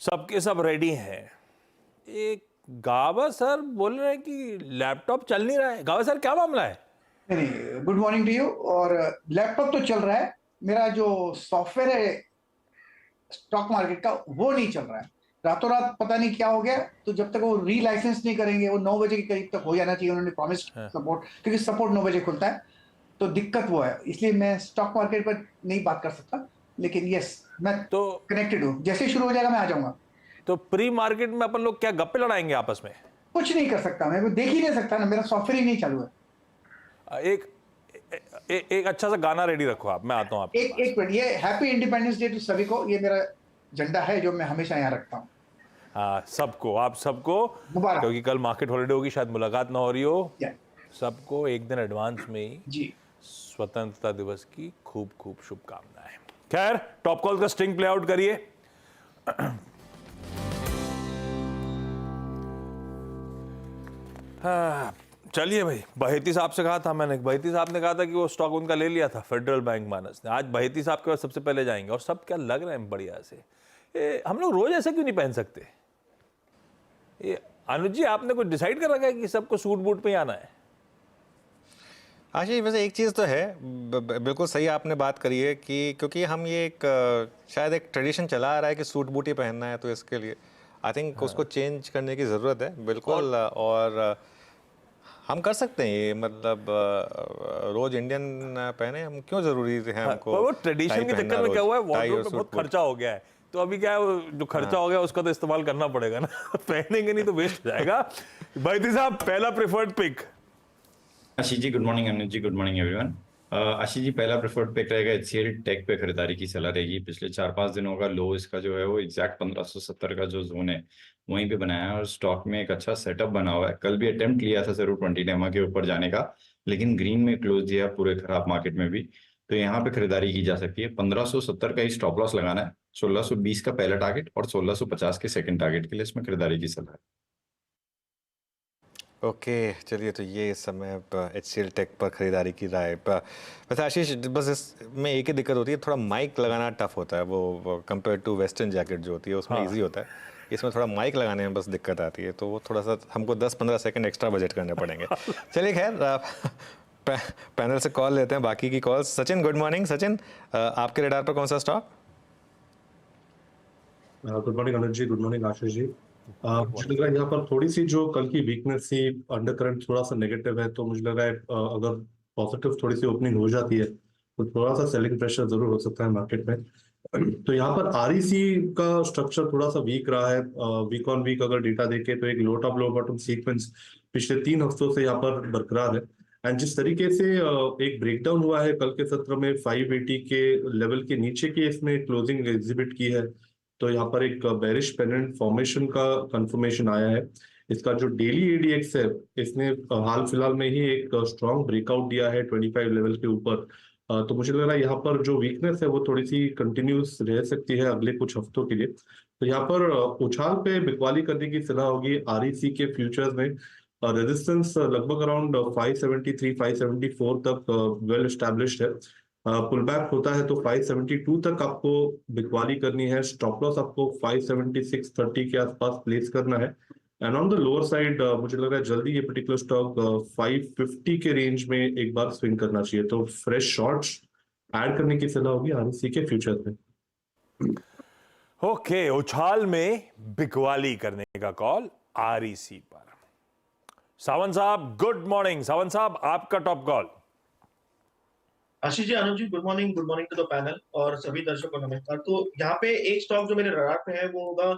सबके सब रेडी हैं। एक गावा सर बोल रहे हैं कि लैपटॉप चल नहीं रहा है। गावा सर क्या मामला है? नहीं, गुड मॉर्निंग टू यू। और लैपटॉप तो चल रहा है, मेरा जो सॉफ्टवेयर है स्टॉक मार्केट का वो नहीं चल रहा है। रातों रात पता नहीं क्या हो गया। तो जब तक वो री लाइसेंस नहीं करेंगे, वो 9 बजे के करीब तक हो जाना चाहिए, उन्होंने प्रॉमिस सपोर्ट, क्योंकि सपोर्ट 9 बजे खुलता है। तो दिक्कत वो है, इसलिए मैं स्टॉक मार्केट पर नहीं बात कर सकता। लेकिन यस, मैं तो कनेक्टेड हूँ। जैसे ही शुरू हो जाएगा मैं आ जाऊंगा। तो प्री मार्केट में अपन लोग क्या गप्पे लड़ाएंगे आपस में? कुछ नहीं कर सकता, मैं वो देख ही नहीं सकता ना, मेरा सॉफ्टवेयर ही नहीं चालू है। एक एक अच्छा सा गाना रेडी रखो आप, मैं आता हूं आपके एक पास। एक मिनट, ये हैप्पी इंडिपेंडेंस डे टू सभी को, ये मेरा झंडा है जो मैं हमेशा यहाँ रखता हूँ। हाँ, सबको, आप सबको, मुबारक। क्योंकि कल मार्केट हॉलिडे होगी, शायद मुलाकात ना हो रही हो। या, सबको एक दिन एडवांस में ही जी। स्वतंत्रता दिवस की खूब खूब शुभकामनाएं। खैर, टॉप कॉल का स्ट्रिंग प्ले आउट करिए। हाँ, चलिए भाई, बहेती साहब से कहा था मैंने, बहेती साहब ने कहा था कि वो स्टॉक उनका ले लिया था फेडरल बैंक मानस ने। आज बहेती साहब के पास सबसे पहले जाएंगे और सब क्या लग रहे हैं बढ़िया से। हम लोग रोज ऐसा क्यों नहीं पहन सकते? ये अनुज जी, आपने कुछ डिसाइड कर रखा है कि सबको सूट बूट पे ही आना है? आशीष, वैसे एक चीज़ तो है, बिल्कुल सही आपने बात करी है कि क्योंकि हम ये शायद एक ट्रेडिशन चला आ रहा है कि सूट बूट ही पहनना है, तो इसके लिए आई थिंक उसको चेंज करने की ज़रूरत है बिल्कुल। और हम कर सकते हैं ये, मतलब रोज इंडियन पहने, हम क्यों ज़रूरी है हमको? वो ट्रेडिशन के चक्कर में क्या हुआ है, वार्डरोब में बहुत खर्चा हो गया है। तो अभी क्या है, जो खर्चा हो गया उसका तो इस्तेमाल करना पड़ेगा ना। पहनेंगे नहीं तो वेस्ट हो जाएगा। बहेती साहब, पहला प्रेफर्ड पिक। आशीष ji good morning, Anuj ji good morning everyone. Ashish जी, पहला प्रेफर्ड पिक रहेगा HCL टेक पे खरीदारी की सलाह रहेगी। पिछले 4-5 दिनों का लो इसका जो है वो एग्जैक्ट 1570 का जो जोन है वहीं पे बनाया है और स्टॉक में एक अच्छा सेटअप बना हुआ है। कल भी अटेम्प्ट लिया था जरूर 20 टेमा के ऊपर जाने का, लेकिन ग्रीन में क्लोज दिया पूरे खराब मार्केट में भी। तो यहाँ पे खरीदारी की जा सकती है। 1570 का ही स्टॉप लॉस लगाना है, 1620 का पहला टारगेट और 1650 के सेकंड टारगेट के लिए इसमें खरीदारी की सलाह है। ओके, चलिए, तो ये इस समय HCL टेक पर खरीदारी की राय। वैसे आशीष, बस इसमें एक ही दिक्कत होती है, थोड़ा माइक लगाना टफ होता है। वो कंपेयर टू वेस्टर्न जैकेट जो होती है उसमें इजी होता है, इसमें थोड़ा माइक लगाने में बस दिक्कत आती है। तो वो थोड़ा सा हमको 10-15 सेकंड एक्स्ट्रा बजट करने पड़ेंगे। चलिए, खैर, पैनल से कॉल लेते हैं, बाकी की calls. Sachin, good morning. Sachin, आपके रेडार पर कौन सा stock? Good morning Anuj ji, good morning Ashish ji. मुझे लग रहा है यहाँ पर थोड़ी सी जो कल की वीकनेस थी, अंडर करंट थोड़ा सा नेगेटिव है। तो मुझे लग रहा है अगर पॉजिटिव थोड़ी सी ओपनिंग हो जाती है तो थोड़ा सा सेलिंग प्रेशर जरूर हो सकता है मार्केट में। तो यहाँ पर REC का स्ट्रक्चर थोड़ा सा वीक रहा है। वीक ऑन वीक अगर डेटा देखे तो एक लो टॉप लो बॉटम सीक्वेंस पिछले 3 हफ्तों से यहाँ पर बरकरार है। एंड जिस तरीके से एक ब्रेकडाउन हुआ है कल के सत्र में 580 के लेवल के नीचे की इसने क्लोजिंग एग्जिबिट की है, तो यहाँ पर एक बेरिश पेनेंट फॉर्मेशन का कंफर्मेशन आया है। इसका जो डेली ADX है, इसने हाल फिलहाल में ही एक स्ट्रॉन्ग ब्रेकआउट दिया है 25 लेवल के ऊपर। तो मुझे लग रहा है यहाँ पर जो वीकनेस है वो थोड़ी सी कंटिन्यूस रह सकती है अगले कुछ हफ्तों के लिए। तो यहाँ पर उछाल पे बिकवाली करने की सलाह होगी। REC के फ्यूचर्स में रेजिस्टेंस लगभग अराउंड 573 574 तक वेल एस्टैब्लिश्ड है। पुल बैक होता है तो 572 तक आपको बिकवाली करनी है। स्टॉप लॉस आपको 576.30 के आसपास प्लेस करना है। And on the lower side मुझे लग रहा है जल्दी ये पर्टिकुलर स्टॉक 550 के रेंज में एक बार स्विंग करना चाहिए। तो फ्रेश शॉर्ट्स ऐड करने की सलाह होगी REC के फ्यूचर में। ओके, उछाल में बिकवाली करने का कॉल REC पर। सावंत साहब, गुड मॉर्निंग। सावंत साहब, आपका top call. Ashish ji, Anuj ji, good morning to the panel और सभी दर्शकों को नमस्कार। तो यहाँ पे एक स्टॉक जो मेरे रडार पे है वो होगा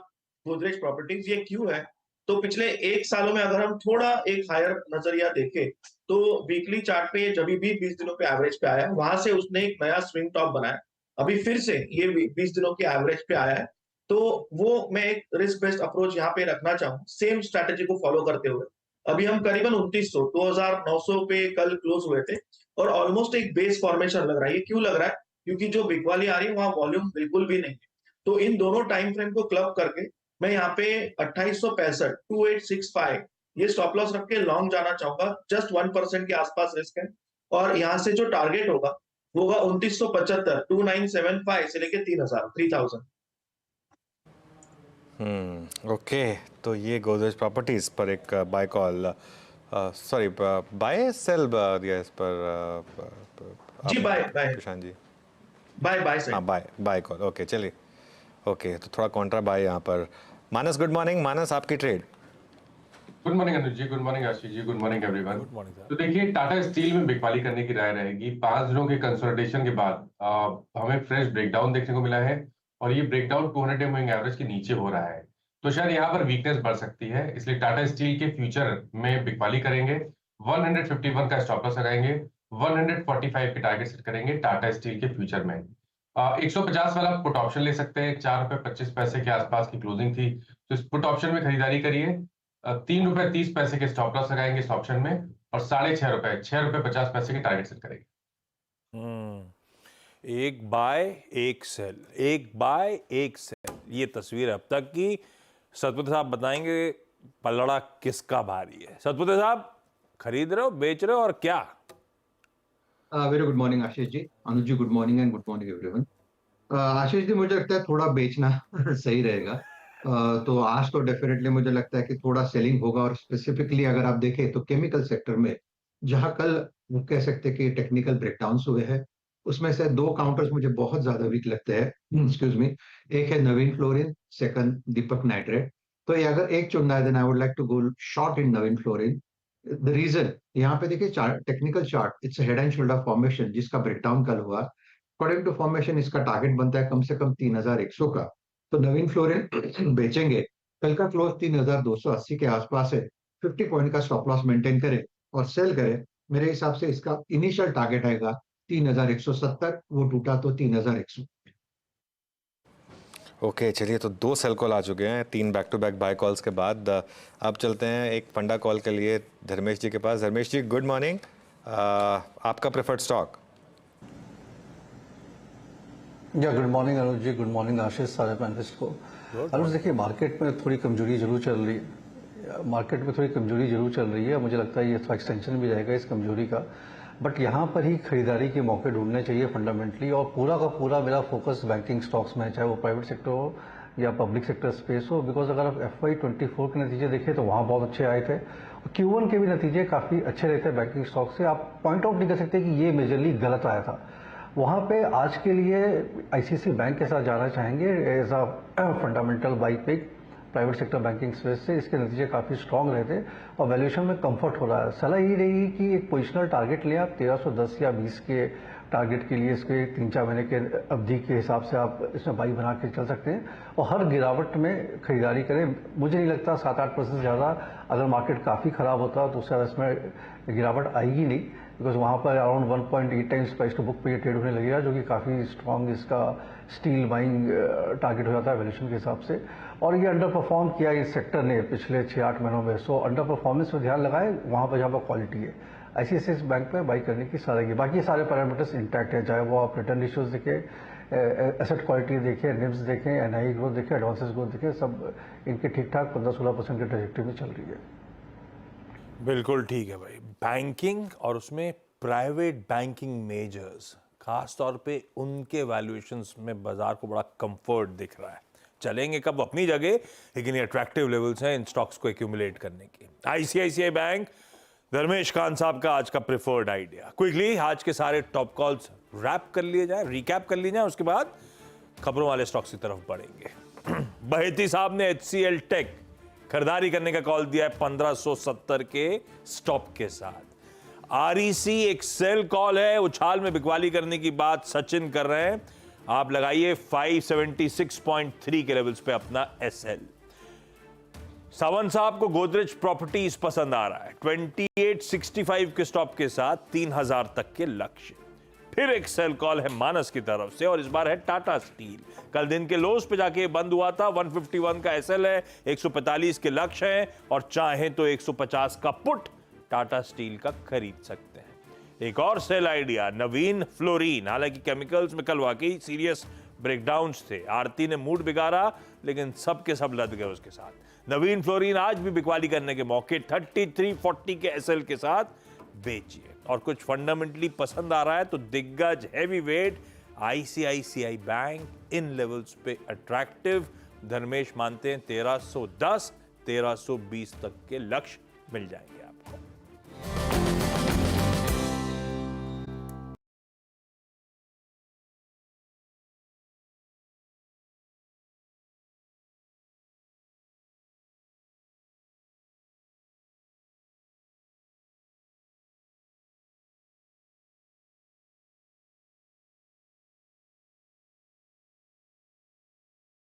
गोदरेज प्रॉपर्टीज। ये क्यों है? तो पिछले 1 सालों में अगर हम थोड़ा एक हायर नजरिया देखें तो वीकली चार्ट पे जब भी 20 दिनों पे एवरेज पे आया, वहां से उसने एक नया स्विंग टॉप बनाया। अभी फिर से ये 20 दिनों के एवरेज पे आया है। तो वो मैं एक रिस्क बेस्ड अप्रोच यहाँ पे रखना चाहूँ, सेम स्ट्रैटेजी को फॉलो करते हुए। अभी हम करीबन 2900 पे कल क्लोज हुए थे और ऑलमोस्ट एक बेस फॉर्मेशन लग रहा है। ये क्यों लग रहा है? क्योंकि जो बिकवाली आ रही है वहां वॉल्यूम बिल्कुल भी नहीं है। तो इन दोनों टाइम फ्रेम को क्लब करके मैं यहाँ पे 2865 2865 ये स्टॉप लॉस रख के लॉन्ग जाना चाहूंगा। जस्ट 1% के आसपास रिस्क है और यहाँ से जो टारगेट होगा वो होगा 2975 2975 से लेके 3000। ओके, तो ये गोदरेज प्रॉपर्टीज पर एक buy call, sorry buy sell दिया इस पर जी buy buy Prashant ji. Buy buy हाँ, बाय बाय कॉल, ओके चलिए। ओके, तो थोड़ा कॉन्ट्रा बाय यहाँ पर। मानस, गुड मॉर्निंग। मानस, आपकी trade. Good morning Anuj ji, good morning Ashish ji, good morning everyone. Good morning sir. तो देखिए, टाटा स्टील में बिकवाली करने की राय रहेगी। 5 दिनों के कंसोलिडेशन के बाद हमें फ्रेश ब्रेकडाउन देखने को मिला है और ये ब्रेकडाउन 200 डे मूविंग एवरेज के नीचे हो रहा है, तो शायद यहाँ पर वीकनेस बढ़ सकती है। इसलिए टाटा स्टील के फ्यूचर में बिकवाली करेंगे, 151 का स्टॉप लॉस लगाएंगे, 145 के टारगेट सेट करेंगे टाटा स्टील के फ्यूचर में। 150 वाला पुट ऑप्शन ले सकते हैं, 4 रुपए 25 पैसे के आसपास की क्लोजिंग थी, तो इस पुट ऑप्शन में खरीदारी करिए। 3 रुपए 30 पैसे के स्टॉप लॉस लगाएंगे इस ऑप्शन में और 6.5 रुपए 50 पैसे के टारगेट सेट करेंगे। एक बाय एक सेल, एक बाय एक सेल, ये तस्वीर अब तक की। सतपुत्र साहब बताएंगे पलड़ा किसका भारी है। सतपुत्र साहब, खरीद रहे हो, बेच रहे हो और क्या? Very good morning Ashish ji, Anuj ji good morning and good morning everyone. Ashish ji, मुझे लगता है थोड़ा बेचना सही रहेगा। तो आज तो डेफिनेटली मुझे लगता है कि थोड़ा सेलिंग होगा, और स्पेसिफिकली अगर आप देखें तो केमिकल सेक्टर में, जहां कल वो कह सकते हैं कि टेक्निकल ब्रेकडाउन्स हुए हैं, उसमें से 2 काउंटर्स मुझे बहुत ज्यादा वीक लगते हैं, एक्सक्यूज मी। एक है Navin Fluorine, second Deepak Nitrite. तो ये अगर एक चुनना है, then I would like to go short in Navin Fluorine. The reason, यहाँ पे देखिए technical chart, it's head and shoulder formation जिसका ब्रेकडाउन कल हुआ। अकॉर्डिंग टू फॉर्मेशन इसका टारगेट बनता है कम से कम 3100 का। तो नवीन फ्लोरिन बेचेंगे, कल का क्लोज 3280 के आसपास है, 50 पॉइंट का स्टॉप लॉस मेंटेन करें और सेल करें। मेरे हिसाब से इसका इनिशियल टारगेट आएगा 3170, वो टूटा तो 3100। ओके, चलिए, तो 2 सेल कॉल आ चुके हैं 3 back to back buy calls के बाद। अब चलते हैं एक फंडा कॉल के लिए धर्मेश जी के पास। धर्मेश जी, गुड मॉर्निंग। आपका प्रेफर्ड स्टॉक? या good morning Anuj ji, good morning आशीष, सारे पैनलिस्ट को। अनुज, देखिए मार्केट में थोड़ी कमजोरी जरूर चल रही है, मुझे लगता है ये थोड़ा एक्सटेंशन भी रहेगा इस कमजोरी का, बट यहाँ पर ही खरीदारी के मौके ढूंढने चाहिए फंडामेंटली। और पूरा का पूरा मेरा फोकस बैंकिंग स्टॉक्स में है, चाहे वो प्राइवेट सेक्टर हो या पब्लिक सेक्टर स्पेस हो, बिकॉज अगर आप FY24 के नतीजे देखें तो वहाँ बहुत अच्छे आए थे, और Q1 के भी नतीजे काफ़ी अच्छे रहते हैं बैंकिंग स्टॉक से। आप पॉइंट आउट नहीं कर सकते कि ये मेजरली गलत आया था। वहाँ पे आज के लिए ICICI बैंक के साथ जाना चाहेंगे as a fundamental buy pick private sector banking space से। इसके नतीजे काफ़ी स्ट्रांग रहते और वैल्यूएशन में कंफर्ट हो रहा है। सलाह यही रहेगी कि एक पोजिशनल टारगेट लें आप 1310 या 20 के टारगेट के लिए, इसके 3-4 महीने के अवधि के हिसाब से आप इसमें बाई बना के चल सकते हैं और हर गिरावट में खरीदारी करें। मुझे नहीं लगता 7-8% ज़्यादा, अगर मार्केट काफ़ी ख़राब होता तो उससे इसमें गिरावट आएगी नहीं, बिकॉज वहाँ पर around 1.8 times price to book पे ये ट्रेड होने लगेगा, जो कि काफ़ी स्ट्रांग इसका स्टील बाइंग टारगेट हो जाता है वैल्यूएशन के हिसाब से। और ये अंडर परफॉर्म किया इस सेक्टर ने पिछले 6-8 महीनों में, सो अंडर परफॉर्मेंस पर ध्यान लगाए वहाँ पर जहाँ पर क्वालिटी है। ICICI बैंक पे बाई करने की सलाह है। बाकी सारे पैरामीटर्स इंटैक्ट है, चाहे वो आप रिटर्न रेशियोज देखें, एसेट क्वालिटी देखें, निम्स देखें, NII ग्रोथ देखें, एडवांसेस ग्रोथ देखें, सब इनके ठीक ठाक 15-16% के ट्रैजेक्टरी में चल रही है। बिल्कुल ठीक है भाई। बैंकिंग और उसमें प्राइवेट बैंकिंग मेजर्स, खास तौर पे उनके वैल्यूएशंस में बाजार को बड़ा कंफर्ट दिख रहा है। चलेंगे कब अपनी जगह, लेकिन ये अट्रैक्टिव लेवल्स हैं इन स्टॉक्स को एक्यूमुलेट करने की। ICICI बैंक, धर्मेश खान साहब का आज का प्रेफर्ड आइडिया। क्विकली आज के सारे टॉप कॉल्स रैप कर लिए जाए, रिकैप कर लिए जाए, उसके बाद खबरों वाले स्टॉक्स की तरफ बढ़ेंगे। बहेती साहब ने HCL टेक खरीदारी करने का कॉल दिया है 1570 के स्टॉप के साथ। REC एक सेल कॉल है, उछाल में बिकवाली करने की बात सचिन कर रहे हैं। आप लगाइए 576.3 के लेवल्स पे अपना SL। सावंत साहब को गोदरेज प्रॉपर्टीज पसंद आ रहा है, 2865 के स्टॉप के साथ 3000 तक के लक्ष्य। फिर एक सेल कॉल है मानस की तरफ से, और इस बार है टाटा स्टील। कल दिन के लोस पे जाके बंद हुआ था, 151 का SL है, 145 के लक्ष्य हैं, और चाहे तो 150 का पुट टाटा स्टील का खरीद सकते हैं। एक और सेल आइडिया, नवीन फ्लोरीन। हालांकि केमिकल्स में कल वाकई सीरियस ब्रेकडाउन्स थे, आरती ने मूड बिगाड़ा, लेकिन सबके सब लद गए उसके साथ। नवीन फ्लोरीन आज भी बिकवाली करने के मौके, 3340 के SL के साथ बेचिए। और कुछ फंडामेंटली पसंद आ रहा है तो दिग्गज हैवी वेट ICICI बैंक इन लेवल्स पे अट्रैक्टिव, धर्मेश मानते हैं 1310 1320 तक के लक्ष्य मिल जाएंगे।